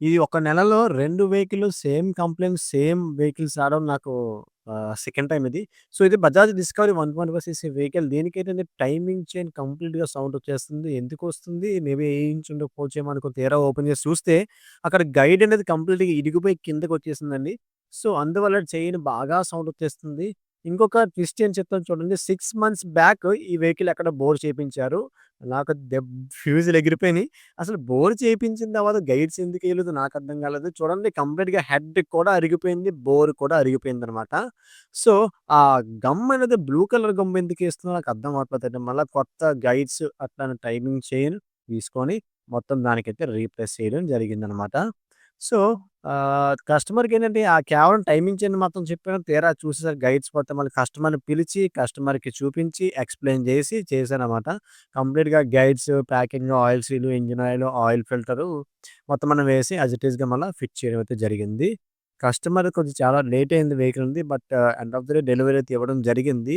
ఇది ఒక నెలలో 2 వెహికల్లు సేమ్ కంప్లెయింట్స్, సేమ్ వెహికల్స్ రావడం నాకు సెకండ్ టైమ్ ఇది. సో, ఇది బజాజ్ డిస్కవరీ 125 సీసీ వెహికల్. దీనికేంటంటే టైమింగ్ చైన్ కంప్లీట్‌గా సౌండ్ వచ్చేస్తుంది. ఎందుకొస్తుంది? మేబీ ఏయించుండకపోవచ్చేమో అనుకో తీరా ఓపెన్ చేసి చూస్తే అక్కడ గైడ్ అనేది కంప్లీట్‌గా ఇరిగిపోయి కిందకొచ్చేసిందండి. సో, అందువల్ల చైన్ బాగా సౌండ్ వచ్చేస్తుంది. ఇంకొక ట్విస్ట్ ఏం చెప్తాను చూడండి. 6 మంత్స్ బ్యాక్ ఈ వెహికల్ ఎక్కడో బోర్ చేపించారు. నాకు ఫ్యూజులు ఎగిరిపోయినాయి. అసలు బోర్ చేపించిన తర్వాత గైడ్స్ ఎందుకెయలేదో నాకర్థం కాలేదు. చూడండి కంప్లీట్‌గా హెడ్ కూడా అరిగిపోయింది. బోర్ కూడా అరిగిపోయిందనమాట. సో, ఆ గమ్ అనేది బ్లూ కలర్ గమ్ ఎందుకేస్తున్నారో నాకు అర్థం అవ్వట్లేదండి. మళ్ళా కొత్త గైడ్స్ అట్లానే టైమింగ్ చైన్ తీసుకొని మొత్తం దానికైతే రీప్లేస్ చేయడం జరిగిందనమాట. సో, కస్టమర్‌కేంటంటే కేవలం టైమింగ్ చైన్ మాత్రం చెప్పాను. తీరా చూసేసరికి గైడ్స్ మొత్తం మళ్ళీ కస్టమర్‌ని పిలిచి, కస్టమర్‌కి చూపించి, ఎక్స్‌ప్లెయిన్ చేసి చేశాననమాట. కంప్లీట్‌గా guides, packing, oil seal, engine oil, oil filter మొత్తం అన్నీ వేసి యాజ్ ఇట్ ఈస్‌గా మళ్ళా ఫిట్ చేయడం అయితే జరిగింది. కస్టమర్ కొంచెం చాలా లేట్ అయింది వెహికల్ ఉంది. But end of the day delivery అయితే ఇవ్వడం జరిగింది.